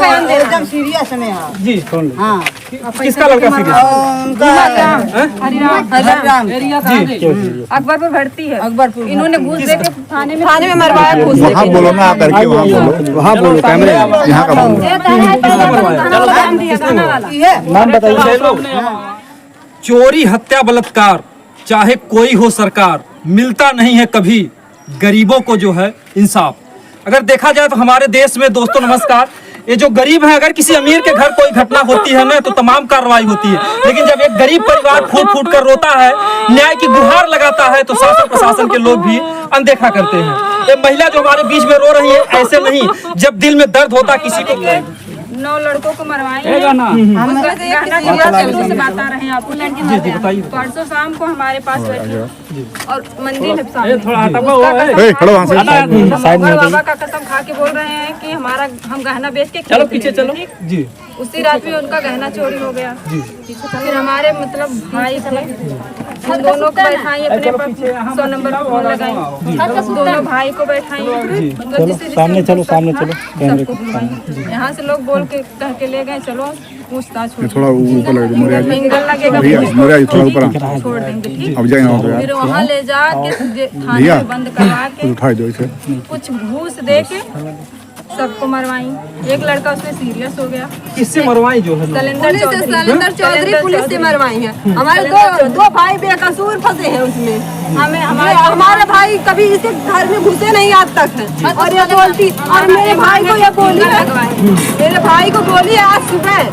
एकदम सीरियस में है जी। हाँ किसका लड़का सीरियस? हरिराम अकबरपुर भर्ती है। अकबरपुर इन्होंने घूस दे के थाने में मरवाया। घूस वहाँ बोलो ना आकर के, वहाँ बोलो कैमरे यहाँ का बोलो। नाम बताइए। चोरी, हत्या, बलात्कार चाहे कोई हो सरकार, मिलता नहीं है कभी गरीबों को जो है इंसाफ। अगर देखा जाए तो हमारे देश में दोस्तों नमस्कार, ये जो गरीब है, अगर किसी अमीर के घर कोई घटना होती है ना तो तमाम कार्रवाई होती है, लेकिन जब एक गरीब परिवार फूट फूट कर रोता है, न्याय की गुहार लगाता है, तो शासन प्रशासन के लोग भी अनदेखा करते हैं। ये महिला जो हमारे बीच में रो रही है, ऐसे नहीं, जब दिल में दर्द होता किसी को। 9 लड़कों को मरवाए हैं। से बात आ रहे हैं आपको। लड़की परसों शाम को हमारे पास बैठी और मंदिर बाबा का कसम खा के बोल रहे हैं कि हम गहना बेच के चलो पीछे चलो जी। उसी रात में उनका गहना चोरी हो गया। फिर हमारे मतलब भाई हम दोनों को बैठाई अपने 100 नंबर पर फोन लगाई, दोनों भाई को बैठाई। सामने चलो, सामने चलो। यहाँ से लोग बोल के कह के ले गए, चलो पूछताछ थोड़ा ऊपर लगेगा, थोड़ा ऊपर छोड़ देंगे ठीक। अब जाए फिर वहाँ ले जाके थाने में बंद करा के कुछ घूस दे के सबको मरवाई। एक लड़का उसमें सीरियस हो गया। किससे मरवाई? जो है सलेंदर चौधरी पुलिस से मरवाई है। हमारे दो भाई बेकसूर फंसे हैं उसमें। हमारे भाई कभी इसे घर में घुसे नहीं आज तक है। और ये बोलती, और मेरे भाई को ये बोली है, मेरे भाई को बोली है आज सुबह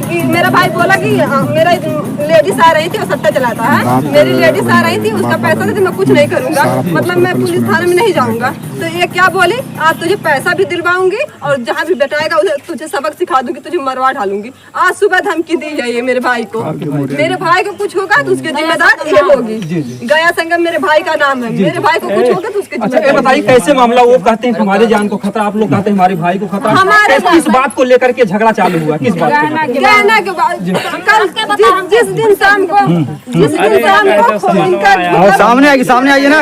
कि मेरा भाई बोला कि मेरा लेडीज आ रही थी और सट्टा चलाता है, मेरी लेडीज आ रही थी, उसका पैसा देती, मैं कुछ नहीं करूंगा, मतलब मैं पुलिस थाने में नहीं जाऊंगा। तो ये क्या बोली, आज तुझे पैसा भी दिलवाऊंगी और जहाँ भी बैठाएगा उधर तुझे सबक सिखा दूंगी, तुझे मरवा ढालूंगी। आज सुबह धमकी दी है ये मेरे भाई को। मेरे भाई को कुछ होगा तो उसके जिम्मेदार ये होगी। गया संगम मेरे भाई का नाम है। मेरे भाई को कुछ होगा तो उसके अच्छा ये बताइए कैसे मामला? वो कहते हैं हमारे जान को खतरा, आप लोग कहते हैं हमारे भाई को खतरा। हमारे किस बात को लेकर के झगड़ा चालू हुआ? किस बात को? गहना के बाद कल जिस दिन शाम को सामने आइए, सामने आइए ना।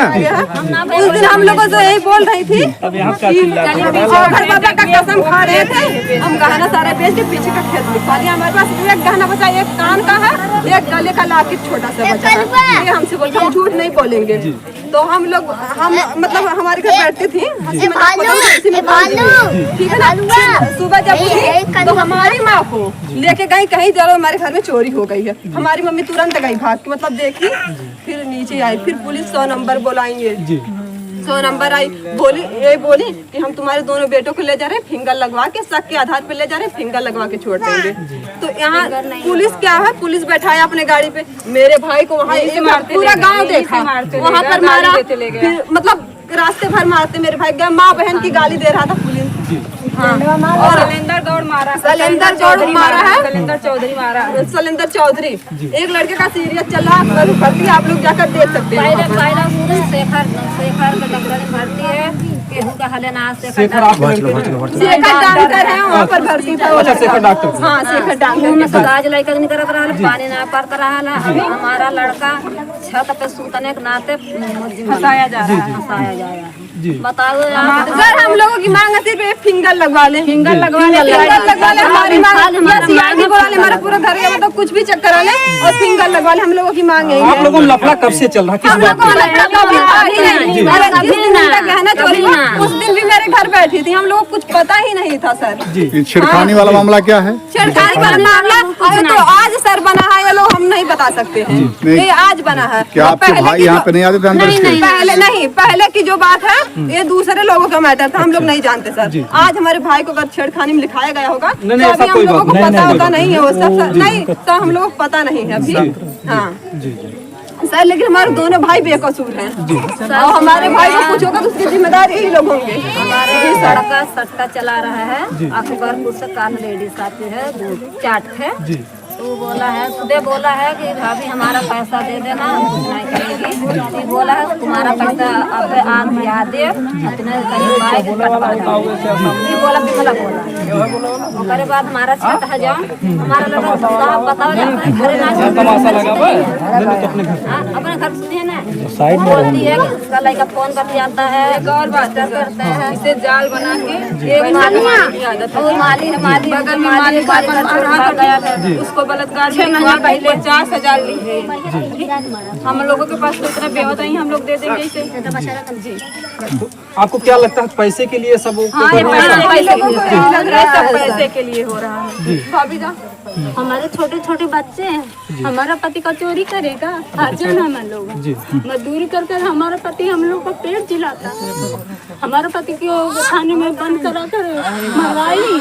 उस दिन हम लोगों से यही बोल रही थी बाबा का कसम खा रहे थे, हम गहना सारा बेच के पीछे का खेत दिखा दिया। हमारे पास एक गहना बचा, एक कान का है, एक गले का लॉकेट छोटा सा बचा है। ये हमसे बोलते हम झूठ नहीं बोलेंगे। तो हम लोग मतलब हमारे घर बैठती थी ठीक है ना। सुबह जब उठी तो हमारी माँ को लेके गई कहीं, चलो हमारे घर में चोरी हो गई है। हमारी मम्मी तुरंत गई भाग के, मतलब देखी, फिर नीचे आई। फिर पुलिस 100 नंबर बुलाएंगे, 100 नंबर आई, बोली कि हम तुम्हारे दोनों बेटों को ले जा रहे हैं, फिंगर लगवा के शक के आधार पे ले जा रहे हैं, फिंगर लगवा के छोड़ देंगे। तो यहाँ पुलिस क्या है, पुलिस बैठाया अपने गाड़ी पे, मेरे भाई को वहाँ पूरा गांव देखा, वहाँ पर मारा, फिर मतलब रास्ते भर मारते। मेरे भाई गया, माँ बहन की गाली दे रहा था पुलिस। हाँ। और सलेंदर गौड़ मारा, सलेंदर चौधरी मारा है, सलेंदर चौधरी मारा, सलेंदर चौधरी। एक लड़के का सीरियस चल रहा है, भर्ती आप लोग जाकर देख सकते हैं। शेखर डॉक्टर है वहाँ पर भर्ती था। शेखर डॉक्टर, हाँ शेखर डॉक्टर। आज लड़का नहीं करत रहा, पानी ना पड़ता रहा। हमारा लड़का छत पे सूतने के नाते फंसाया जा रहा है। बताओ सर, हम लोगों की मांग है सिर्फ एक फिंगर लगवा ले, फिंगर लगवा ले, हमारी मांग बोला ले, हमारा पूरा घर का मतलब कुछ भी चेक करा ले और फिंगर लगवा ले, हम लोगों की मांग है। आप लोगों में लफड़ा कब से चल रहा? किस बात को? गहना चोरी उस दिन भी मेरे घर बैठी थी, हम लोगों को कुछ पता ही नहीं था सर। छिड़खानी वाला मामला क्या है? छिड़खानी वाला मामला तो आज सर बना है, ये लोग हम नहीं बता सकते हैं, ये आज बना है। क्या आपके भाई यहाँ पे नहीं आते थे अंदर? पहले नहीं, पहले की जो बात है ये दूसरे लोगों का मैटर था, हम लोग नहीं जानते सर। आज हमारे भाई को अगर छेड़खानी में लिखाया गया होगा तो अभी हम लोगों को पता होगा नहीं है वो सब नहीं, तो हम लोगों को पता नहीं है अभी। हाँ सर, लेकिन हमारे दोनों भाई बेकसूर हैं और हमारे भाई को कुछ होगा तो उसकी जिम्मेदारी यही लोग होंगे। हमारे सड़क का सट्टा चला रहा है, अकबरपुर से काल लेडीज आती है, चाट है, वो बोला है खुदे बोला है कि भाभी हमारा पैसा दे देना, नहीं करेगी। ये बोला है तुम्हारा पैसा अब आप दिया दे, इतने करीब आए कि कटवा दो। ये बोला बिमला बोला। उसके बाद हमारा छत है जाओ, हमारा लगा साहब बताओ घरे ना तमाशा लगा हुआ है। अपने घर सुनिए ना, बोलती है कि उसका लड़का फोन कर जाता है, एक और बात करते हैं, इसे जाल बना के एक माली हमारी बगल में माली गया है, उसको बलात्कार 6 महीने पहले 50,000 ली है। हम लोगों के पास तो इतना बेवता ही हम लोग दे देंगे इसे। जी आपको क्या लगता है पैसे के लिए सब हाँ, ये लग रहा है सब पैसे के लिए हो रहा है। भाभी का हमारे छोटे छोटे बच्चे हैं, हमारा पति का चोरी करेगा, अर्जन हम लोग मजदूरी कर कर हमारा पति हम लोग का पेट जिलाता, हमारा पति को खाने में बंद करा कर मरवाई।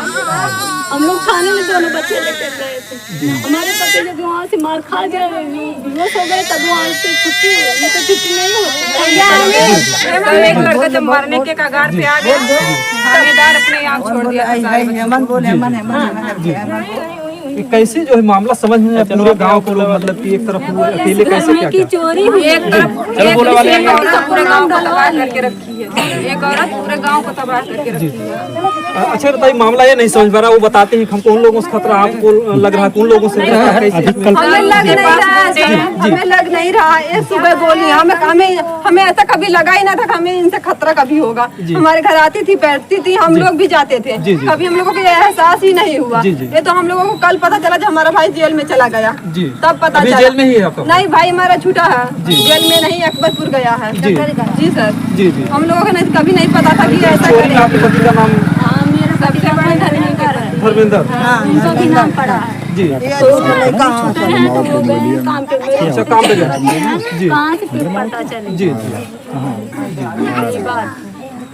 हम लोग खाने में दोनों बच्चे लेकर गए थे, हमारे पति जब वहाँ से मार खा गए, बेहोश हो गए, तब वहाँ से छुट्टी हुई, नहीं तो छुट्टी नहीं होती। एक लड़का जब मरने के कगार पे आ गया, थानेदार अपने आप छोड़ दिया। हेमंत बोले हेमंत कैसे जो है मामला समझ में पूरे गांव को लोग मतलब कि एक तरफ अकेले कैसे क्या की चोरी हुई, एक औरत पूरे गांव को तबाह करके रखी है, एक औरत पूरे गांव को तबाह करके रखी है। अच्छा बताइए, मामला ये नहीं समझ पा रहा, वो बताते हैं हम कौन लोगों से खतरा आपको लग रहा है, कौन लोगों से हमें लग नहीं रहा है। सुबह बोली हमें ऐसा कभी लगा ही ना था, हमें इनसे खतरा कभी होगा। हमारे घर आती थी, बैठती थी, हम लोग भी जाते थे, कभी हम लोगों को एहसास ही नहीं हुआ। ये तो हम लोगों को कल पता चला जब हमारा भाई जेल में चला गया, तब पता चला। जेल में ही है आपका? नहीं, भाई हमारा छूटा है, जेल में नहीं, अकबरपुर गया है। जी सर, हम लोगों को नहीं कभी नहीं पता था कि ऐसा करेगा। आपके पति का नाम? सबसे बड़े धर्मेंद्र। धर्मेंद्र उनका भी नाम पड़ा है। जी। काम पे अच्छा, काम पे गए जी। कहाँ से फिर पता चले जी ये बात।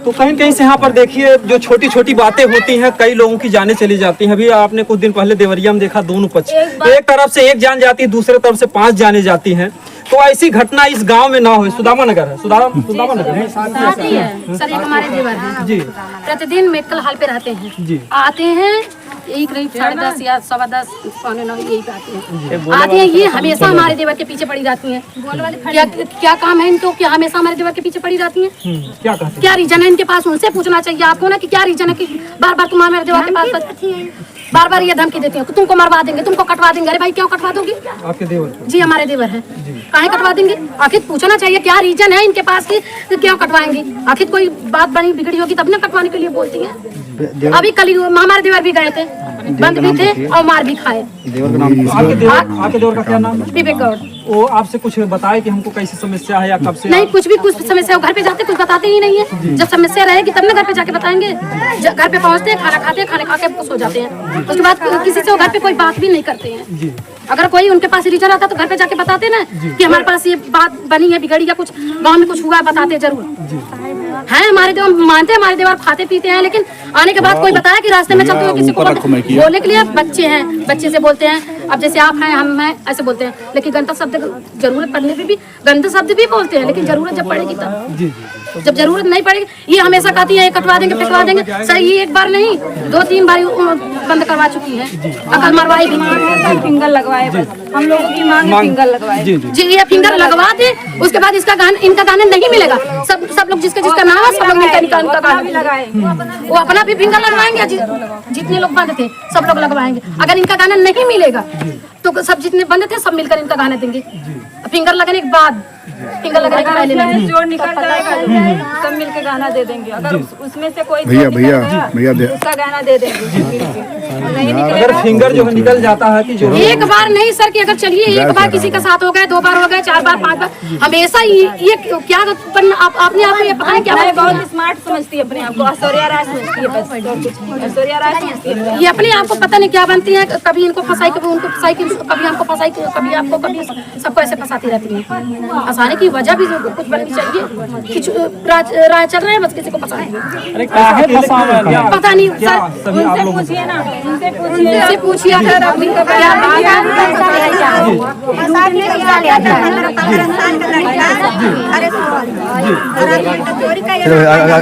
तो कहीं कहीं से यहाँ पर देखिए जो छोटी छोटी बातें होती हैं, कई लोगों की जानें चली जाती हैं। अभी आपने कुछ दिन पहले देवरिया में देखा, दोनों पक्ष, एक तरफ से एक जान जाती है, दूसरे तरफ से 5 जाने जाती हैं। तो ऐसी घटना इस गांव में ना हो। सुदामा नगर है, सुदामा नगर साथ ही है सर, एक हमारे देवर हैं जी, प्रतिदिन मेडिकल हॉल पे रहते हैं जी, आते हैं, यही करीब 10:30 या 10:15 पौने 9 यही पे आते हैं। आते हैं, ये हमेशा हमारे देवर के पीछे पड़ी रहती हैं। क्या काम है इनको, क्या हमेशा हमारे देवर के पीछे पड़ी रहती हैं? क्या रीजन है इनके पास? उनसे पूछना चाहिए आपको ना कि क्या रीजन है कि बार बार तुम हमारे देवर के पास बार बार ये धमकी देती हैं, तुमको मरवा देंगे, तुमको कटवा देंगे। अरे भाई क्यों कटवा दोगी? आपके देवर? जी हमारे देवर है। काहे कटवा देंगे? आखिर पूछना चाहिए क्या रीजन है इनके पास कि क्यों कटवाएंगे। आखिर कोई बात बनी बिगड़ी होगी तब ना कटवाने के लिए बोलती हैं। अभी कल हमारे देवर भी गए थे, बंद भी थे और मार भी खाए। देवर का नाम? आपके देवर का क्या नाम? विवेक गौड़। वो आपसे कुछ बताए कि हमको कैसी समस्या है या कब से? नहीं, कुछ भी कुछ समस्या हो, घर पे जाते कुछ बताते ही नहीं है। जब समस्या रहेगी तब ना घर पे जाके बताएंगे। घर पे पहुंचते हैं, खाना खाते हैं, खाने खा के सो जाते हैं। उसके बाद किसी से घर पे कोई बात भी नहीं करते हैं। अगर कोई उनके पास रीजन आता तो घर पे जाके बताते ना कि हमारे पास ये बात बनी है, बिगड़ी या कुछ गाँव में कुछ हुआ, बताते जरूर है। हमारे देवर मानते हैं, हमारे देवर खाते पीते हैं, लेकिन आने के बाद कोई बताया कि रास्ते में चलते हुए किसी को बोलने के लिए बच्चे हैं, बच्चे से बोलते हैं। अब जैसे आप हैं, हम हैं, ऐसे बोलते हैं, लेकिन गंदा शब्द जरूरत पड़ने पे भी गंदा शब्द भी बोलते हैं, लेकिन जरूरत जब पड़ेगी तब। जब जरूरत नहीं पड़ेगी, ये हमेशा कहती है कटवा देंगे, फिटवा देंगे। सर ये एक बार नहीं 2-3 बार बंद करवा चुकी है, अकल मरवाई भी। फिंगर लगवाए, हम लोगों की मांग है फिंगर लगवाए। जी, ये फिंगर लगवा दे, उसके बाद इनका गाना नहीं मिलेगा। सब लोग जिसका नाम है, सब लोग मिलकर इनका गाना भी लगाए। वो अपना भी फिंगर लगवाएंगे, जितने लोग बंद थे सब लोग लगवाएंगे। अगर इनका गाना नहीं मिलेगा तो सब जितने बंद थे सब मिलकर इनका गाना देंगे। फिंगर लगने के बाद, फिंगर लगने के पहले नहीं, जोड़ निकल जाएगा, सब मिलकर गाना दे देंगे। अगर उसमें से कोई भैया उसका गाना दे देंगे। अगर फिंगर जो है निकल जाता है कि जो एक बार नहीं सर, कि अगर चलिए एक बार किसी के साथ हो गए, 2 बार हो गए, 4 बार 5 बार, हमेशा ये क्या अपने आप को ये पता है क्या? बहुत स्मार्ट समझती है अपने आप को, ऐश्वर्या राय समझती है, बस ऐश्वर्या राय समझती है। ये अपने आप को पता नहीं क्या बनती है, कभी इनको फंसाई, कभी उनको फंसाई, कभी हमको फंसाई, कभी आपको, कभी सबको ऐसे फंसाती रहती है। फंसाने की वजह भी कुछ बननी चाहिए कि राय चल रहे हैं, बस किसी को फंसाए। अरे काहे फंसा है? पता नहीं सर, उनसे पूछिए ना, उनसे पूछिए उनसे पूछिए अगर आप उनका क्या बात है।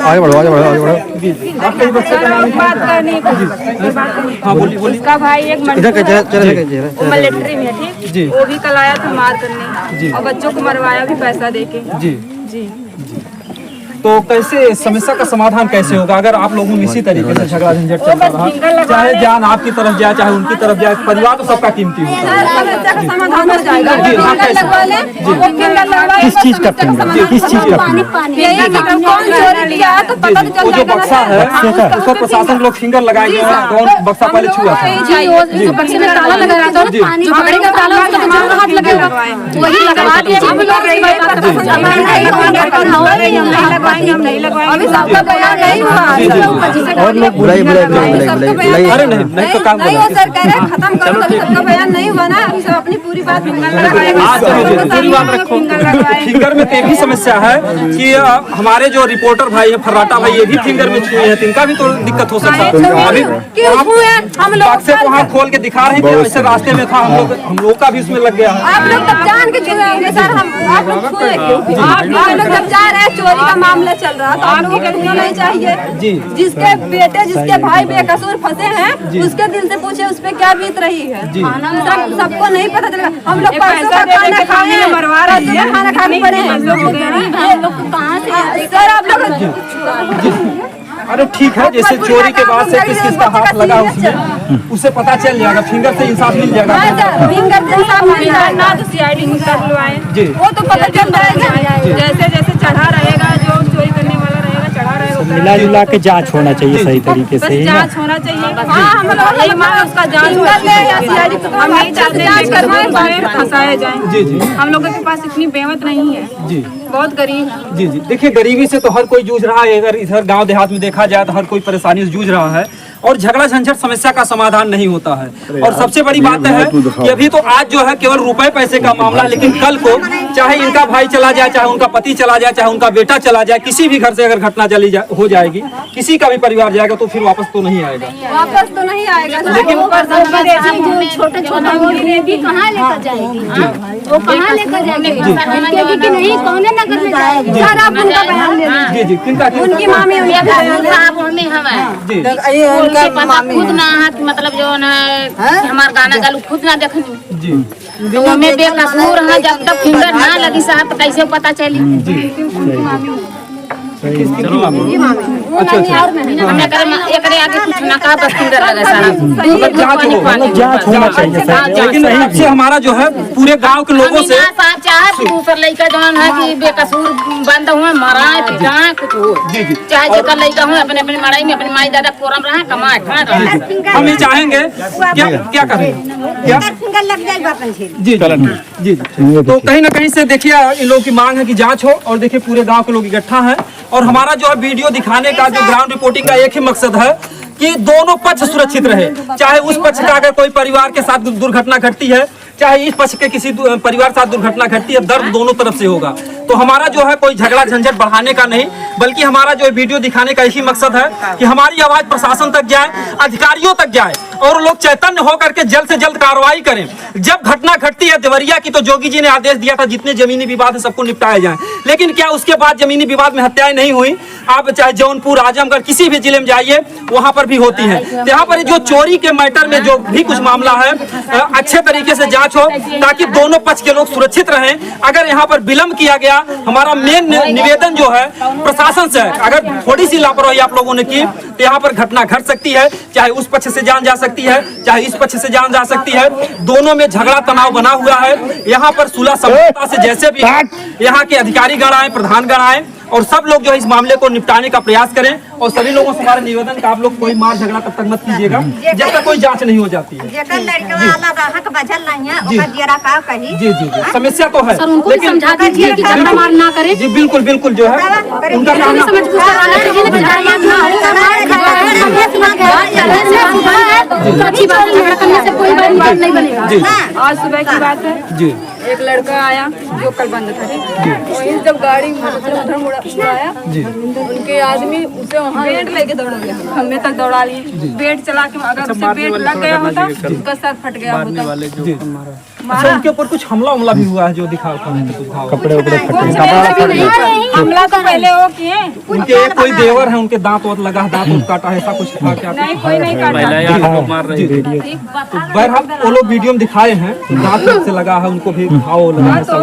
आगे बढ़ो आगे बढ़ो आगे बढ़ो। बात करनी हाँ बोलिए बोलिए। उसका भाई एक चले वो मिलिट्री में थी जी। वो भी कल आया था मार करने और बच्चों को मरवाया भी पैसा देके। जी जी तो कैसे समस्या का समाधान कैसे होगा अगर आप लोगों में इसी तरीके से झगड़ा झंझट चल रहा है, चाहे जान आपकी तरफ जाए चाहे उनकी तरफ जाए, परिवार तो सबका कीमती होता है। समस्या का समाधान हो जाएगा। जी, हाँ, फिंगर लगवा ले, वो फिंगर लगवाए, किस चीज का फिंगर? किस चीज का यही कि कौन चोरी किया है तो पता तो चल वो जो जाएगा बक्सा है उसको प्रशासन लोग फिंगर लगाएंगे कौन बक्सा पहले छुआ था। जो बक्से में ताला लगा रहता है ना, जो पकड़े का ताला उसका दिमाग में हाथ लगेगा, वही लगवा दिया। हम लोग नहीं लगवाएंगे अभी सबका बयान नहीं हुआ। और लोग बुलाई अरे नहीं नहीं तो काम नहीं हो सर, कह रहे हैं खत्म करो, अभी सबका बयान नहीं हुआ ना, अभी सब अपनी पूरी बात फिंगर में तो एक ही समस्या है कि हमारे जो रिपोर्टर भाई है फर्राटा भाई ये भी फिंगर में छुए हैं, इनका भी तो दिक्कत हो सकता है। अभी हम लोग बक्से को हाथ खोल के दिखा रहे थे, वैसे रास्ते में था, हम लोग का भी उसमें लग गया है। आप लोग तब जान के छुए होंगे सर, हम आप लोग छुए क्यों? आप लोग जब जा रहे हैं चोरी का मामला चल रहा तो आप लोगों को छूना नहीं चाहिए। जी। जिसके बेटे जिसके भाई बेकसूर फंसे हैं उसके दिल से पूछे उस पे क्या बीत रही है। सबको नहीं पता चलेगा। हम लोग परसों का खाना खाए मरवा रही है, खाना खाने पड़े हैं सर आप लोग। अरे ठीक है, जैसे चोरी के बाद से किस किस का हाथ लगा उसमें उससे पता चल जाएगा, फिंगर से इंसाफ मिल जाएगा। फिंगर से इंसाफ मिल जाएगा ना तो सीआईडी बुलवाए जी वो तो पता चल जाएगा। जैसे जैसे चढ़ा रहेगा जो चोरी करने वाला रहेगा चढ़ा रहेगा मिला जुला के जांच होना चाहिए सही तरीके बस से ही ना। जांच होना चाहिए। हाँ हम लोग यही मांग है, उसका जांच होना चाहिए। हम नहीं चाहते हैं कि फंसाए जाए। जी जी हम लोगों के पास इतनी बेमत नहीं है, जी बहुत गरीब है। जी जी देखिए, गरीबी से तो हर कोई जूझ रहा है। अगर इधर गांव देहात में देखा जाए तो हर कोई परेशानी से जूझ रहा है और झगड़ा झंझट समस्या का समाधान नहीं होता है। और सबसे बड़ी बात है कि अभी तो आज जो है केवल रुपए पैसे का मामला, लेकिन कल को चाहे इनका भाई चला जाए, चाहे उनका पति चला जाए, चाहे उनका बेटा चला जाए, किसी भी घर से अगर घटना हो जाएगी, किसी का भी परिवार जाएगा तो फिर वापस तो नहीं आएगा। वापस तो नहीं आएगा। लेकिन छोटे छोटे भी कहाँ लेकर जाएगी, वो कहाँ लेकर जाएगी कि नहीं, कौन नगर में जाएगी। सर आप उनका बयान ले लीजिए। जी जी किनका उनकी मामी जी उनके पता खुद ना है कि मतलब जो ना हमार गाना गालू खुद ना देखनी जी तो हमें बेकसूर है, जब तक फिंगर ना लगी साहब तो कैसे पता चली। किसकी मामी? अच्छा अच्छा हमने करे एकरे आगे कुछ ना कहा, बस फिंगर लगा साहब। जांच होना चाहिए सही। लेकिन सबसे हमारा जो है पूरे गांव के लोगों से साहब चाहे दूसर लड़का जवान है कि बेकसूर बंद हुए मराए पिटाए कुछ हो, जी जी चाहे जेकर लड़का हुए अपने अपने मड़ाई में अपने माई दादा कोरम रहे कमाए खाए रहे। हम ये चाहेंगे क्या क्या करें क्या जी जी जी तो कहीं ना कहीं से देखिए इन लोगों की मांग है कि जांच हो और देखिए पूरे गांव के लोग इकट्ठा हैं और हमारा जो है वीडियो दिखाने का जो ग्राउंड रिपोर्टिंग का एक ही मकसद है कि दोनों पक्ष सुरक्षित रहे। चाहे उस पक्ष का अगर कोई परिवार के साथ दुर्घटना घटती है, चाहे इस पक्ष के किसी परिवार के साथ दुर्घटना घटती है, दर्द दोनों तरफ से होगा। तो हमारा जो है कोई झगड़ा झंझट बढ़ाने का नहीं, बल्कि हमारा जो वीडियो दिखाने का यही मकसद है कि हमारी आवाज प्रशासन तक जाए, अधिकारियों तक जाए और लोग चैतन्य होकर के जल्द से जल्द कार्रवाई करें। जब घटना घटती है देवरिया की तो जोगी जी ने आदेश दिया था जितने जमीनी विवाद है सबको निपटाया जाए, लेकिन क्या उसके बाद जमीनी विवाद में हत्याएं नहीं हुई? आप चाहे जौनपुर, आजमगढ़ किसी भी जिले में जाइए वहां पर भी होती है। तो यहाँ पर जो चोरी के मैटर में जो भी कुछ मामला है अच्छे तरीके से जांच हो ताकि दोनों पक्ष के लोग सुरक्षित रहें। अगर यहाँ पर विलंब किया गया, हमारा मेन निवेदन जो है प्रशासन से, अगर थोड़ी सी लापरवाही आप लोगों ने की तो यहाँ पर घटना घट सकती है, चाहे उस पक्ष से जान जा सकती है, चाहे इस पक्ष से जान जा सकती है। दोनों में झगड़ा तनाव बना हुआ है। यहाँ पर सुलह समझौता से जैसे भी यहाँ के अधिकारी गण आए, प्रधान गण आए और सब लोग जो है इस मामले को निपटाने का प्रयास करें। और सभी लोगों से हमारा निवेदन का आप लोग कोई मार झगड़ा तब तक मत कीजिएगा जब तक कोई जांच नहीं हो जाती है। जी जी जी समस्या तो है, सर उनको भी समझा दीजिए कि झगड़ा मार ना करें। जी बिल्कुल बिल्कुल जो है उनका काम समझ बूझ कर आना चाहिए कि झगड़ा ना हो। अच्छी बात है, झगड़ा करने से कोई बात नहीं बनेगा। जी आज सुबह की बात है, जी एक लड़का आया जो कल बंद था, वहीं जब गाड़ी उधर मुड़ाया जी उनके आदमी उसे बेड लेके दौड़ोगे हमें तक दौड़ा लिए बेड चला के अगर उससे बेड लग गया होता उसका सर फट गया होता। अच्छा, उनके ऊपर कुछ हमला भी हुआ है जो दिखाओ कपड़े उपड़े हमला तो पहले वो किए, उनके कोई देवर है, उनके दांत वांत लगा, दांत वांत काटा है, ऐसा कुछ था क्या? नहीं कोई नहीं काटा। तो बहरहाल वो लोग वीडियो में दिखाए हैं, दांत से लगा है, उनको भी घाव लगा है सब।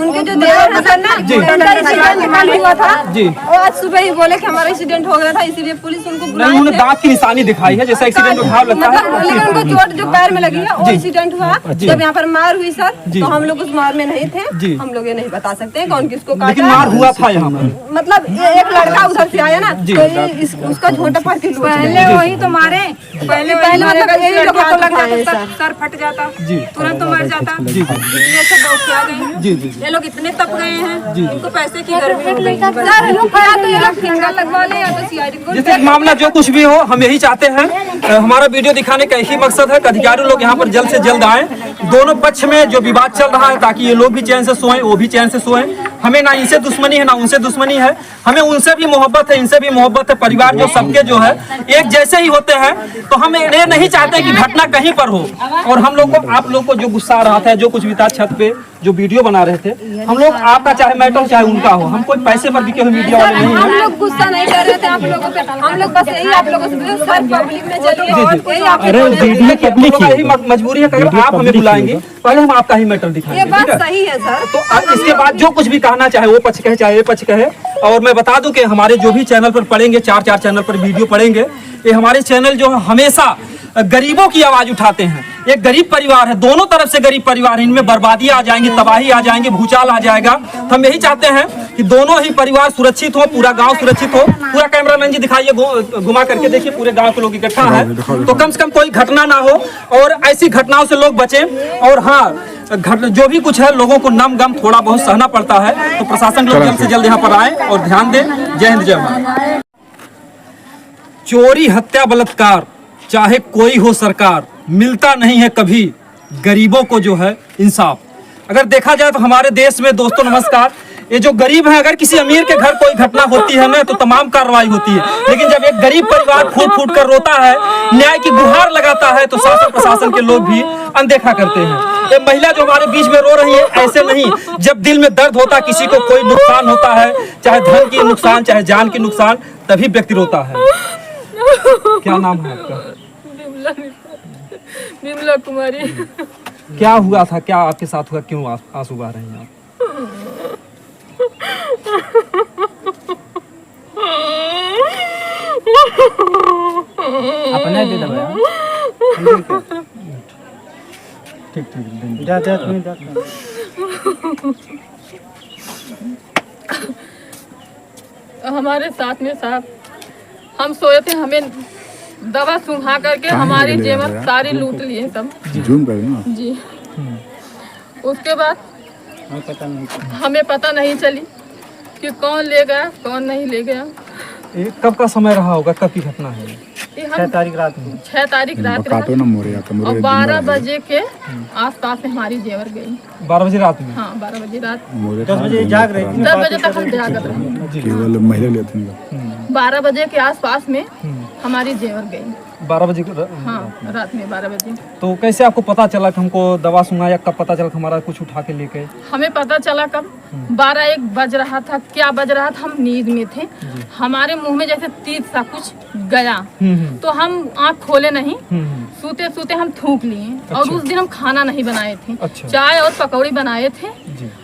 उनके जो देवर है सर ना, उनका एक्सीडेंट हुआ था जी। वो आज सुबह ही बोले कि हमारा एक्सीडेंट हो गया था, इसीलिए पुलिस उनको नहीं, बुलाई उन्होंने दांत की निशानी दिखाई है, जैसा एक्सीडेंट में घाव लगता है। लेकिन उनको चोट जो पैर में लगी है वो एक्सीडेंट हुआ। जब यहाँ पर मार हुई सर तो हम लोग उस मार में नहीं थे, हम लोग ये नहीं बता सकते हैं कौन किसको काटा। लेकिन मार हुआ था यहाँ पर। मतलब एक लड़का उधर से आया ना तो उसका झोटा पड़ के पहले वही तो मारे, पहले मतलब यही लोगों को लग जाता, सर फट जाता, तुरंत तो मर जाता। इसलिए सब लोग क्या गए जी। ये लोग इतने तप गए हैं, इनको पैसे की गर्मी हो गई। सर या तो ये लोग फिंगर लगवा ले या तो सीआईडी को। जैसे मामला जो कुछ भी हो, हम यही चाहते हैं, हमारा वीडियो दिखाने का यही मकसद है कि अधिकारी लोग यहाँ पर जल्द से जल्द आए, दोनों पक्ष में जो विवाद चल रहा है, ताकि ये लोग भी चैन से सोएं, वो भी चैन से सोएं। हमें ना इनसे दुश्मनी है ना उनसे दुश्मनी है, हमें उनसे भी मोहब्बत है, इनसे भी मोहब्बत है। परिवार जो सबके जो है एक जैसे ही होते हैं, तो हम ये नहीं चाहते कि घटना कहीं पर हो। और हम लोग को, आप लोग को जो गुस्सा आ रहा था, जो कुछ भी था छत पे जो वीडियो बना रहे थे, हम लोग आपका चाहे मैटर चाहे उनका हो, हम कोई पैसे पर बिके हुए मीडिया वाले नहीं हम हैं। लोग गुस्सा नहीं कर रहे थे आप लोगों पे, हम लोग बस यही आप लोगों से सर पब्लिक में चलिए और कोई आप अरे वीडियो पब्लिक लोगों का यही मजबूरी है कि अगर आप हमें बुलाएंगे पहले हम आपका ही मैटर ये दिखाएंगे। बात ठीक है? सही है सर। तो आप इसके बाद जो कुछ भी कहना चाहे वो पक्ष कहे चाहे ये पक्ष कहे। और मैं बता दूं कि हमारे जो भी चैनल पर पड़ेंगे, चार चैनल पर वीडियो पड़ेंगे, ये हमारे चैनल जो है हमेशा गरीबों की आवाज उठाते हैं। एक गरीब परिवार है, दोनों तरफ से गरीब परिवार है, इनमें बर्बादी आ जाएंगी, तबाही आ जाएंगे, भूचाल आ जाएगा। तो हम यही चाहते हैं कि दोनों ही परिवार सुरक्षित हो, पूरा गांव सुरक्षित हो। पूरा कैमरामैन जी दिखाइए, घुमा करके देखिए, पूरे गांव के लोग इकट्ठा है, तो कम से कम कोई घटना ना हो और ऐसी घटनाओं से लोग बचें। और हाँ, जो भी कुछ है लोगों को नम गम थोड़ा बहुत सहना पड़ता है, तो प्रशासन लोग जल्द से जल्द यहाँ पर आए और ध्यान दें। जय हिंद, जय भारत। चोरी, हत्या, बलात्कार, चाहे कोई हो सरकार, मिलता नहीं है कभी गरीबों को जो है इंसाफ। अगर देखा जाए तो हमारे देश में, दोस्तों नमस्कार, ये जो गरीब है, अगर किसी अमीर के घर कोई घटना होती है ना तो तमाम कार्रवाई होती है, लेकिन जब एक गरीब परिवार फूट फूट कर रोता है, न्याय की गुहार लगाता है, तो शासन प्रशासन के लोग भी अनदेखा करते हैं। ये महिला जो हमारे बीच में रो रही है, ऐसे नहीं, जब दिल में दर्द होता है, किसी को कोई नुकसान होता है, चाहे धन की नुकसान चाहे जान की नुकसान, तभी व्यक्ति रोता है। क्या नाम है आपका? बिमला कुमारी। क्या हुआ था, क्या आपके साथ हुआ, क्यों आंसू बहा रही हैं आप? अपने दे दो ठीक जा हमारे साथ में साहब हम सोए थे, हमें दवा सुंघा करके हमारी जेवर सारी लूट लिए सब। जूम कर ना जी। उसके बाद हमें पता नहीं चली कि कौन ले गया कौन नहीं ले गया। ये कब का समय रहा होगा, कब की घटना है? ये हम 6 तारीख रात काटो ना मोरे और 12 बजे के आसपास में हमारी जेवर गई। 12 बजे रात में? हाँ, 12 बजे रात। 10 बजे जाग रहे 10 बजे तक हम जागत रहे। केवल महिला लेते हैं। 12 बजे के आसपास में हमारी जेवर गई। 12 बजे? हाँ, रात में 12 बजे। तो कैसे आपको पता चला कि हमको दवा सुनाया, कब पता चला कि हमारा कुछ उठा के लेके? हमें पता चला कब 12-1 बज रहा था, क्या बज रहा था, हम नींद में थे, हमारे मुंह में जैसे तीत सा कुछ गया, तो हम आँख खोले नहीं, सूते सूते हम थूक लिए। और उस दिन हम खाना नहीं बनाए थे, चाय और पकौड़ी बनाए थे,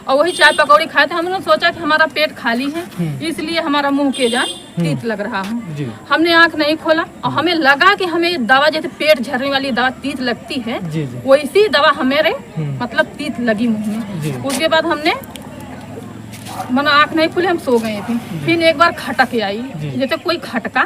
और वही चाय पकौड़ी खाए थे। हमने सोचा कि हमारा पेट खाली है, इसलिए हमारा मुंह के जान तीत लग रहा है। हमने आँख नहीं खोला और हमें लगा कि हमें दवा, जैसे पेट झरने वाली दवा तीत लगती है, वैसी दवा हमारे मतलब तीत लगी मुंह में। उसके बाद हमने मना आँख नहीं खुले, हम सो गए थे। फिर एक बार खटक आई, जैसे कोई खटका,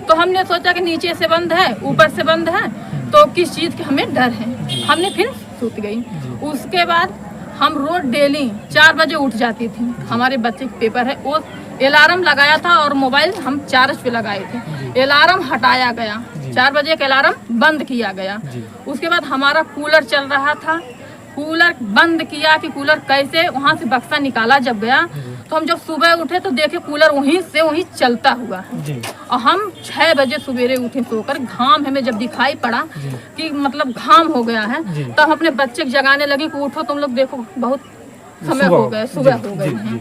तो हमने सोचा कि नीचे से बंद है ऊपर से बंद है, तो किस चीज़ की हमें डर है। हमने फिर सूत गई। उसके बाद हम रोज डेली 4 बजे उठ जाती थी, हमारे बच्चे के पेपर है, वो अलार्म लगाया था और मोबाइल हम चार्ज पे लगाए थे। अलार्म हटाया गया, 4 बजे का अलार्म बंद किया गया। उसके बाद हमारा कूलर चल रहा था, कूलर बंद किया कि कूलर कैसे वहाँ से बक्सा निकाला जब गया तो हम जब सुबह उठे तो देखे कूलर वहीं से वहीं चलता हुआ है। और हम 6 बजे सवेरे उठे सोकर, घाम हमें जब दिखाई पड़ा कि मतलब घाम हो गया है तो हम अपने बच्चे को जगाने लगे कि उठो तुम लोग, देखो बहुत समय हो गया, सुबह हो गए हैं।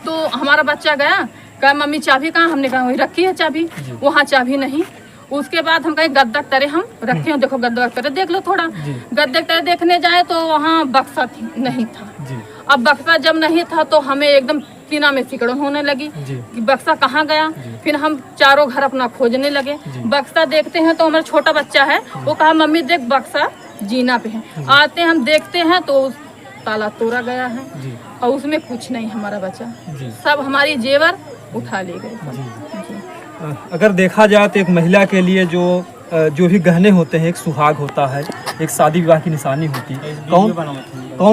तो हमारा बच्चा गया, कहा मम्मी चाबी कहाँ? हमने कहा वही रखी है चाबी, वहाँ चाबी नहीं। उसके बाद हम कहीं गद्दा तरे हम रखे हो, देखो गद्दा तरे देख लो थोड़ा। गद्दे तरे देखने जाए तो वहाँ बक्सा नहीं था। अब बक्सा जब नहीं था तो हमें एकदम सीना में सिकड़न होने लगी कि बक्सा कहाँ गया। फिर हम चारों घर अपना खोजने लगे, बक्सा देखते हैं तो हमारा छोटा बच्चा है, वो कहा मम्मी देख बक्सा जीना पे है। आते हम देखते हैं तो ताला तोड़ा गया है और उसमें कुछ नहीं हमारा बचा, सब हमारी जेवर उठा ले गए। अगर देखा जाए तो एक महिला के लिए जो भी गहने होते हैं, एक सुहाग होता है, एक शादी विवाह की निशानी होती है।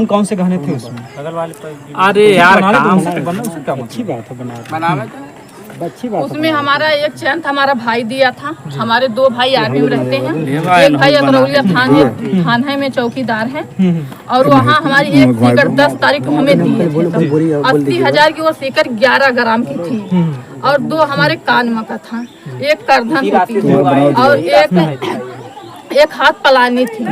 कौन से गहने थे उसमें? अरे यार अच्छी बात है बनाना, अच्छी बात उसमें हमारा एक चैन था, हमारा भाई दिया था। हमारे 2 भाई आर्मी में रहते हैं, एक भाई अकरौलिया थाने में चौकीदार है और वहाँ हमारी एक सीकर 10 तारीख को हमें दी थी। 80,000 की वो सीकर 11 ग्राम की थी और 2 हमारे कानमा का था, एक करधन थी और एक हाथ पलानी थी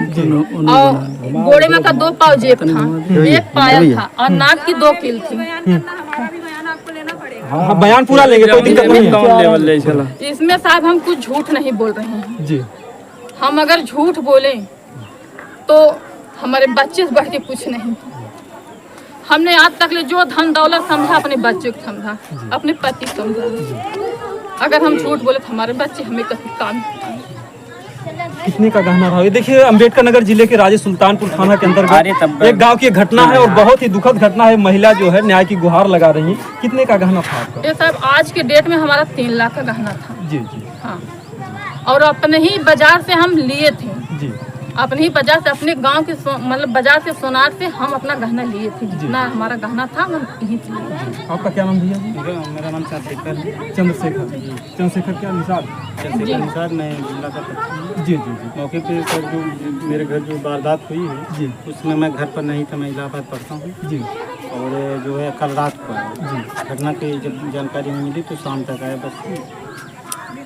और गोड़े में का 2 पाव जेब था, एक पायल था और नाक की 2 कील थी। हाँ, बयान पूरा लेंगे, कोई दिक्कत नहीं है। इसमें साहब हम कुछ झूठ नहीं बोल रहे हैं जी। हम अगर झूठ बोले तो हमारे बच्चे से बढ़ के कुछ नहीं। हमने आज तक ले जो धन दौलत समझा अपने बच्चे को समझा, अपने पति को समझा। अगर हम झूठ बोले तो हमारे बच्चे हमें कभी काम। कितने का गहना था? ये देखिए अम्बेडकर नगर जिले के राजे सुल्तानपुर थाना के अंतर्गत एक गांव की घटना है और बहुत ही दुखद घटना है। महिला जो है न्याय की गुहार लगा रही है। कितने का गहना था आपका? ये साहब आज के डेट में हमारा 3 लाख का गहना था। जी जी। हाँ, और अपने ही बाजार से हम लिए थे जी। अपने ही बाजार से, अपने गांव के मतलब बाजार से, सोनार से हम अपना गहना लिए थे। जितना हमारा गहना था हम यहीं से लिए। आपका क्या नाम भैया जी? मेरा नाम चंद्रशेखर है। चंद्रशेखर क्या निषाद? चंद्रशेखर निषाद, मैं जिला का प्रधान। जी जी जी। मौके पे सर जो मेरे घर जो वारदात हुई है जी, उसमें मैं घर पर नहीं था, मैं इलाहाबाद पढ़ता हूँ जी। और जो है कल रात को जी घटना की जब जानकारी में मिली तो शाम तक आया, बस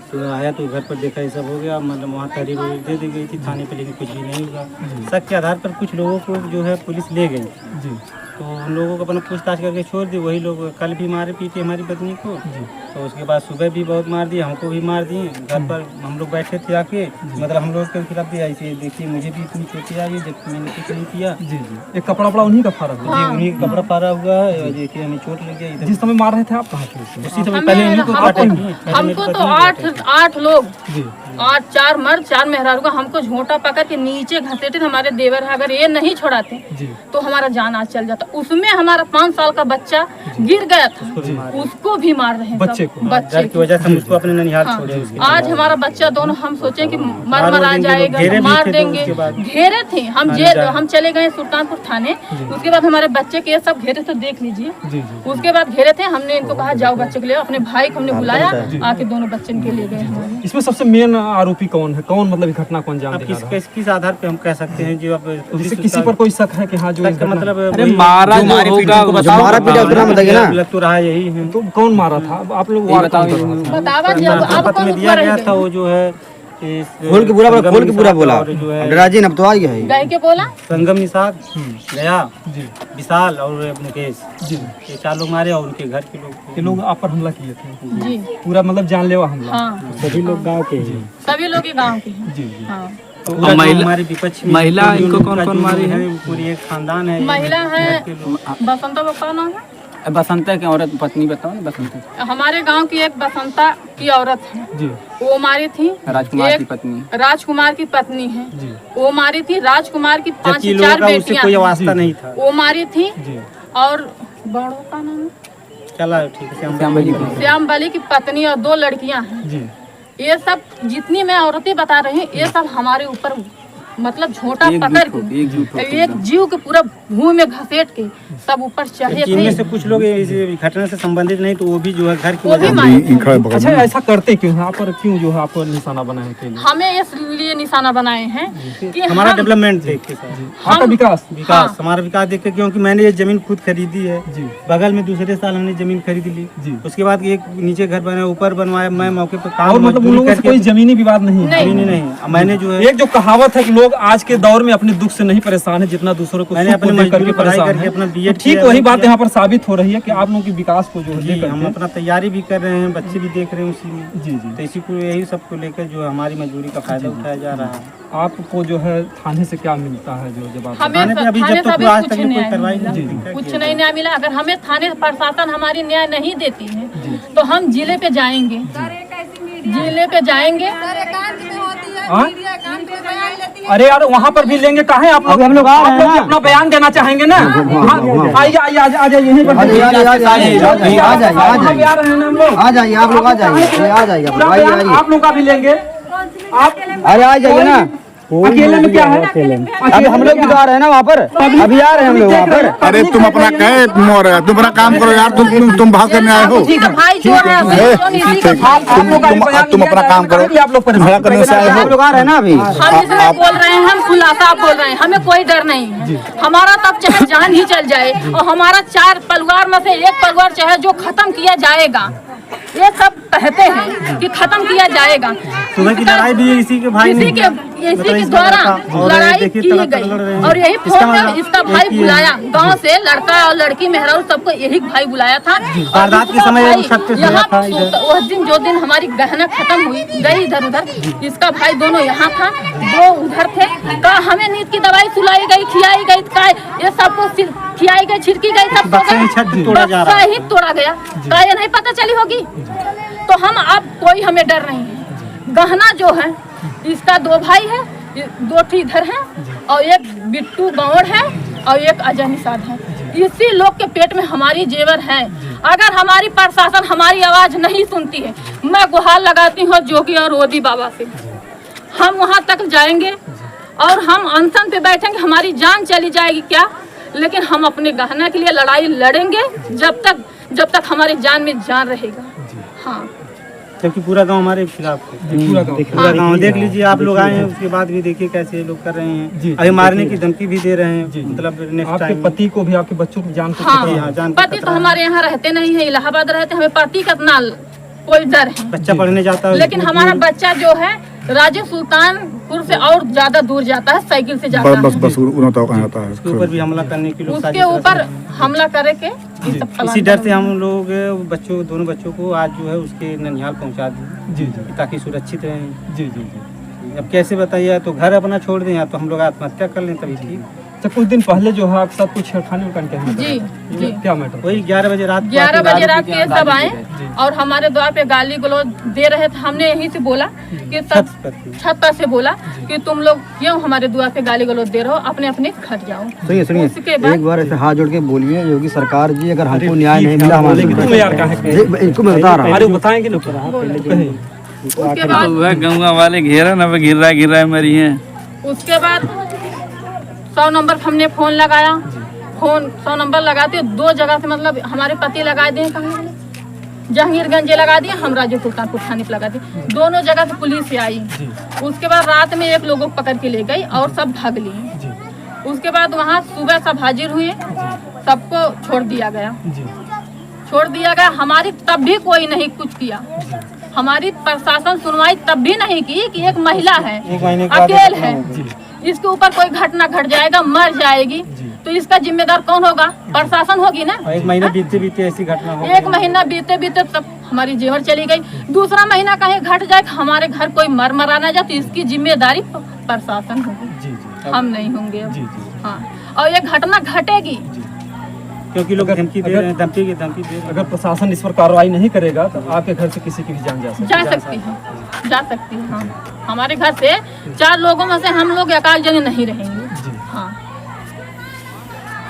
तो आया तो घर पर देखा ये सब हो गया। मतलब वहाँ तहरीर दे दी गई थी थाने पे, लेकिन कुछ भी नहीं हुआ। शक के आधार पर कुछ लोगों को जो है पुलिस ले गई जी। तो उन लोगों को अपना पूछताछ करके छोड़ दी। वही लोग कल भी मारे पीटे हमारी पत्नी को, तो उसके बाद सुबह भी बहुत मार दिए, हमको भी मार दिए। घर पर हम लोग बैठे थे आके, मतलब हम लोग के खिलाफ भी आई थी। देखिए मुझे भी इतनी चोटें आई जब मैंने कुछ नहीं किया। जी जी। एक कपड़ा वपड़ा उन्हीं का फाड़ा था? जी उन्हीं का कपड़ा फाड़ा हुआ है। देखिए हमें चोट लग गई। जिस समय मार रहे थे आप कहाँ थे? उसी समय पहले उन्हीं को काटे। हमको तो 8 लोग, 4 मर्द 4 मेहरारू, हमको झोंटा पकड़ के नीचे घसीटे थे। हमारे देवर है, अगर ये नहीं छोड़ाते तो हमारा जान आज चल जाता। उसमें हमारा 5 साल का बच्चा गिर गया था, उसको भी मार रहे हैं बच्चे को। डर की वजह से हम उसको अपने ननिहाल छोड़े। आज हमारा बच्चा दोनों हम सोचे कि मर जाएगा, मार देंगे। घेरे थे हम चले गए सुल्तानपुर थाने। उसके बाद हमारे बच्चे के सब घेरे थे, देख लीजिए। उसके बाद घेरे थे, हमने इनको कहा जाओ बच्चे को ले। अपने भाई को हमने बुलाया, आके दोनों बच्चे के ले गए हमारे। इसमें सबसे मेन आरोपी कौन है? कौन मतलब घटना को अंजाम दे रहा है? किस आधार पे हम कह सकते हैं जो अब किसी पर कोई शक है कि हाँ जो मतलब मारा लग तो रहा यही है। तो कौन मारा था? आप लोग बतावा जी, अब शपथ में दिया गया था वो जो है खोल के पूरा बोला। डराजी अब तो आ गया है। गाय के बोला संगम निषाद, गया, विशाल और मुकेश जी, ये 4 लोग मारे और उनके घर के लोग। ये लोग आप पर हमला किए थे जी, पूरा मतलब जानलेवा हमला? हाँ, सभी लोग गाँव के हैं। सभी लोग गाँव के हैं। जी। हाँ। तो हमारे विपक्ष महिला इनको कौन मारी है? पूरी एक खानदान है। महिला है बसंता, का नाम है बसंता की औरत पत्नी बताओ ना। बसंता हमारे गांव की एक बसंता की औरत है जी, वो मारी थी। राजकुमार की पत्नी, राजकुमार की पत्नी है जी, वो मारी थी। राजकुमार की 5 से 4 बेटियां, कोई वास्ता नहीं था, वो मारी थी। जी। और बड़ों का नाम चला ठीक है, श्याम बली की पत्नी और 2 लड़कियां हैं जी। ये सब जितनी मैं औरतें बता रही हूँ, ये सब हमारे ऊपर मतलब झोटा पकड़ के एक जीव के पूरा भूमि में घसीट के सब ऊपर चढ़े इनमें थे। से कुछ लोग इस घटना से संबंधित नहीं तो वो भी जो है घर की वो भी वजह मारे। अच्छा ऐसा करते क्यों हैं? आप पर क्यों जो है आप पर निशाना बनाए के लिए? हमें इसलिए निशाना बनाए हैं कि हमारा हम डेवलपमेंट देख के सर, आपका विकास विकास हमारा विकास देख के, क्योंकि मैंने ये जमीन खुद खरीदी है जी। बगल में दूसरे साल हमने जमीन खरीद ली जी। उसके बाद एक नीचे घर बनाया ऊपर बनवाया, मैं मौके पर काम और मतलब उन मजदूरी लोगों से करके कोई जमीनी विवाद नहीं है? जमीन नहीं मैंने जो है एक जो कहावत है कि लोग आज के दौर में अपने दुख से नहीं परेशान है जितना दूसरों को मैंने सुख को अपनी देख करके मजदूरी पढ़ाई परेशान करके है। अपना तो B.Ed ठीक किया, वही वो बात किया। यहाँ पर साबित हो रही है कि आप लोगों के विकास को जो है जी लेकर हम के- अपना तैयारी भी कर रहे हैं, बच्चे भी देख रहे हैं उसी में। जी जी तो इसी को यही सब को लेकर जो हमारी मजदूरी का फायदा उठाया जा रहा है। आपको जो है थाने से क्या मिलता है जो जब आप हमें थाने पे अभी थाने जब से तक अभी आज कुछ तक कोई न्याय कार्रवाई नहीं नहीं मिला। हुई। कुछ नहीं न्याय मिला। अगर हमें थाने प्रशासन हमारी न्याय नहीं देती है तो हम जिले पे जाएंगे, जिले पे जाएंगे। हाँ? अरे यार वहाँ पर भी लेंगे कहाँ है आप लोग? हम लोग अपना बयान देना चाहेंगे ना? हाँ, आइए आइए आ जाइए यहीं पर आ जाइए वहाँ भी आ रहे हैं ना हम लोग। आ जाइए आप लोग आ जाइए आ जाइए पूरा बयान आप लोग का भी लेंगे। आप अरे आ जाइए ना अकेले में क्या है? अभी हम लोग भी तो आ रहे हैं ना वहाँ पर, अभी आ रहे हैं हम लोग वहाँ पर। अरे तुम अपना कहे मोर है, तुम अपना काम करो यार, तुम भाग करने आए हो। इसी का भाई जो है इसी का भाई। आप लोग का भी बयान तुम लिया अपना जाएगा, काम करो, तभी आप लोग परेशान भला करने से आए आप हो। लोग आ रहे हैं ना अभी। हम इसमें बोल रहे हैं, हम खुलासा बोल रहे हैं, हमें कोई डर नहीं है। हमारा तब चाहे जान ही चल जाए और हमारा 4 परिवार में से एक परिवार चाहे जो खत्म किया जाएगा, ये सब कहते हैं कि खत्म किया जाएगा। सुबह की लड़ाई भी इसी के भाई ने किया। इसी के द्वारा लड़ाई की गई और यही फोन में इसका भाई बुलाया गांव से, लड़का और लड़की मेहरारू सबको यही भाई बुलाया था। वारदात के समय भाई छत पे सोया यहाँ था इधर। उस दिन जो दिन हमारी गहना खत्म हुई गई इधर उधर, इसका भाई दोनों यहाँ था, दो उधर थे। का हमें नींद की दवाई सुलाई गई, खिलाई गई, का ये सबको खिलाई गई, छिड़की गई, सब बक्सा ही छत तोड़ा जा रहा है। ही तोड़ा गया। का ये नहीं पता चली होगी? तो हम अब कोई हमें डर नहीं है। गहना जो है इसका 2 भाई है, 2 इधर है और एक बिट्टू गौड़ है और एक अजय निषाद है। इसी लोग के पेट में हमारी जेवर है। अगर हमारी प्रशासन हमारी आवाज नहीं सुनती है, मैं गुहार लगाती हूँ जोगी और रोदी बाबा से, हम वहाँ तक जाएंगे और हम अनशन पे बैठेंगे। हमारी जान चली जाएगी क्या, लेकिन हम अपने गहना के लिए लड़ाई लड़ेंगे जब तक हमारी जान में जान रहेगा। हाँ, जबकि पूरा गांव हमारे खिलाफ है। पूरा गांव देख लीजिए, आप लोग आए हैं उसके बाद भी देखिए कैसे ये लोग कर रहे हैं। अभी मारने की धमकी भी दे रहे हैं, मतलब नेक्स्ट आपके टाइम। पति को भी आपके बच्चों की जान को हाँ, जान का पति तो खतरा है। हमारे यहाँ रहते नहीं है, इलाहाबाद रहते, हमें पति का ना कोई डर है। बच्चा पढ़ने जाता है, लेकिन हमारा बच्चा जो है राजे सुल्तानपुर से और ज्यादा दूर जाता है, साइकिल से जाता बस है। बस उन्होंने तो कहा था उसके ऊपर भी हमला करने की लोग उसके साजिश रच ऊपर रहे हैं। हमला करे के ये सब प्लान इसी डर से कर रहे हम लोग दोनों बच्चों को आज जो है उसके ननिहाल पहुंचा दिए जी जी ताकि सुरक्षित रहें। जी जी जी। अब कैसे बताइए, तो घर अपना छोड़ दें या तो हम लोग आत्महत्या कर लें तभी ठीक। तो कुछ दिन पहले जो है आपके साथ कुछ छेड़खानी उड़खानी क्या जी, जी। क्या मैटर? वही 11 बजे रात को 11 आके बजे दारू रात पी के सब आए और हमारे द्वार पे गाली गलौज दे रहे थे। हमने यहीं से बोला कि सब छत पर से बोला कि तुम लोग क्यों हमारे द्वार पे गाली गलौज दे रहे हो, अपने अपने घर जाओ। सुनिए सुनिए, उसके बाद एक बार ऐसे हाथ जोड़ के बोलिए योगी सरकार जी, अगर हमको न्याय नहीं मिला हमारे तुम यार कहाँ है? इनको मैं बता रहा हूँ। अरे बताएंगे लोग कहीं। उसके बाद गंगा वाले घेरा ना गिर रहा है मरी है। उसके बाद 100 नंबर हमने फोन लगाया। फोन 100 नंबर लगाते 2 जगह से, मतलब हमारे पति लगा दिए, कहाँ जहांगीरगंज लगा दिए, हम राजे सुल्तानपुर थाने पे लगा दिए। दोनों जगह से पुलिस से आई। उसके बाद रात में एक लोगों को पकड़ के ले गई और सब भाग लिए। उसके बाद वहाँ सुबह सब हाजिर हुए, सबको छोड़ दिया गया। छोड़ दिया गया, हमारी तब भी कोई नहीं कुछ किया। हमारी प्रशासन सुनवाई तब भी नहीं की कि एक महिला है, एक महीने के बाद अकेले है, इसके ऊपर कोई घटना घट जाएगा, मर जाएगी, तो इसका जिम्मेदार कौन होगा? प्रशासन होगी ना। एक महीना बीते बीते ऐसी घटना हो एक महीना बीते बीते तब हमारी जेवर चली गई। दूसरा महीना कहीं घट जाए, हमारे घर कोई मर मराना जाए, तो इसकी जिम्मेदारी प्रशासन होगी, हम नहीं होंगे अब। हाँ, और ये घटना घटेगी क्योंकि लोग धमकी दे रहे हैं, धमकी दे रहे हैं। अगर प्रशासन इस पर कार्रवाई नहीं करेगा तो आपके घर से किसी की भी जान जा सकती जा सकती है, जा सकती है। हाँ, हमारे घर से 4 लोगों में से हम लोग अकाल जने नहीं रहेंगे। हाँ,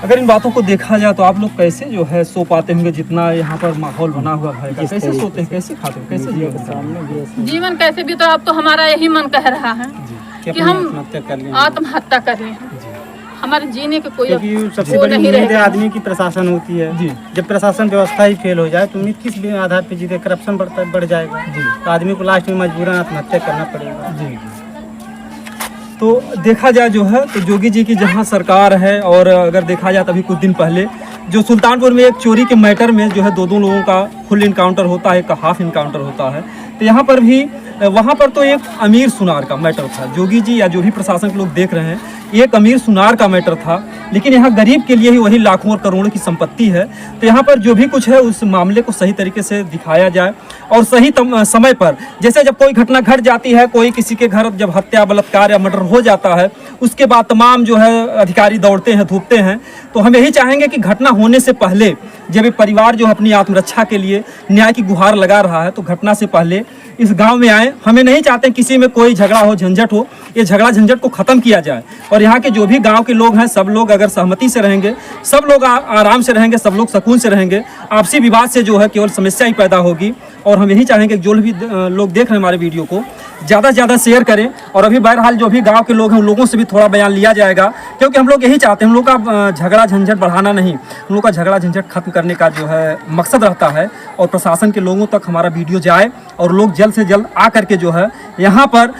अगर इन बातों को देखा जाए तो आप लोग कैसे जो है सो पाते होंगे? जितना यहाँ पर माहौल बना हुआ भय का, कैसे सोते हैं, कैसे खाते हैं, कैसे जीवन? जीवन कैसे भी, तो अब तो हमारा यही मन कह रहा है कि हम आत्महत्या कर लें। आत्महत्या कर लें, हमारे जीने के कोई क्योंकि सबसे वो बड़ी नहीं उम्मीद है रहेगा। आदमी की प्रशासन होती है। जब प्रशासन व्यवस्था ही फेल हो जाए तो उम्मीद किस भी आधार पे जीते, करप्शन बढ़ जाएगा तो आदमी को लास्ट में मजबूरन आत्महत्या करना पड़ेगा। तो देखा जाए जो है तो जोगी जी की जहां सरकार है, और अगर देखा जाए तभी कुछ दिन पहले जो सुल्तानपुर में एक चोरी के मैटर में जो है दो लोगों का फुल इनकाउंटर होता है, एक का हाफ इनकाउंटर होता है, तो यहाँ पर भी वहाँ पर तो एक अमीर सुनार का मैटर था। जोगी जी या जो भी प्रशासन के लोग देख रहे हैं, एक अमीर सुनार का मैटर था, लेकिन यहाँ गरीब के लिए ही वही लाखों और करोड़ों की संपत्ति है। तो यहाँ पर जो भी कुछ है उस मामले को सही तरीके से दिखाया जाए और सही समय पर, जैसे जब कोई घटना घट जाती है, कोई किसी के घर जब हत्या बलात्कार या मर्डर हो जाता है, उसके बाद तमाम जो है अधिकारी दौड़ते हैं धूपते हैं। तो हम यही चाहेंगे कि घटना होने से पहले जब एक परिवार जो अपनी आत्मरक्षा के लिए न्याय की गुहार लगा रहा है, तो घटना से पहले इस गांव में आए। हमें नहीं चाहते किसी में कोई झगड़ा हो, झंझट हो, ये झगड़ा झंझट को खत्म किया जाए। और यहाँ के जो भी गांव के लोग हैं, सब लोग अगर सहमति से रहेंगे, सब लोग आराम से रहेंगे, सब लोग सुकून से रहेंगे, आपसी विवाद से जो है केवल समस्या ही पैदा होगी। और हम यही चाहेंगे कि जो भी लोग देख रहे हैं हमारे वीडियो को ज़्यादा से ज़्यादा शेयर करें। और अभी बहरहाल जो भी गांव के लोग हैं उन लोगों से भी थोड़ा बयान लिया जाएगा, क्योंकि हम लोग यही चाहते हैं, हम लोग का झगड़ा झंझट बढ़ाना नहीं, हम लोग का झगड़ा झंझट खत्म करने का जो है मकसद रहता है। और प्रशासन के लोगों तक हमारा वीडियो जाए और लोग जल्द से जल्द आ करके जो है यहाँ पर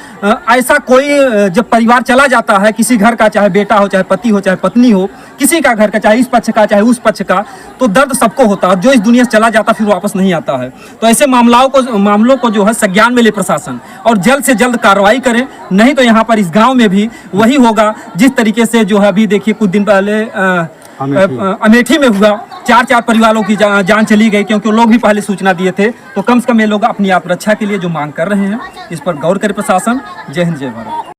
ऐसा कोई जब परिवार चला जाता है किसी घर का, चाहे बेटा हो, चाहे पति हो, चाहे पत्नी हो, किसी का घर का, चाहे इस पक्ष का चाहे उस पक्ष का, तो दर्द सबको होता है। जो इस दुनिया से चला जाता फिर वापस नहीं आता है। तो ऐसे मामलों को जो है संज्ञान में ले प्रशासन और जल्द से जल्द कार्रवाई करें, नहीं तो यहाँ पर इस गांव में भी वही होगा जिस तरीके से जो है अभी देखिए कुछ दिन पहले अमेठी में हुआ। 4 परिवारों की जान चली गई, क्योंकि लोग भी पहले सूचना दिए थे। तो कम से कम ये लोग अपनी आत्मरक्षा के लिए जो मांग कर रहे हैं, इस पर गौर करे प्रशासन। जय हिंद, जय भारत।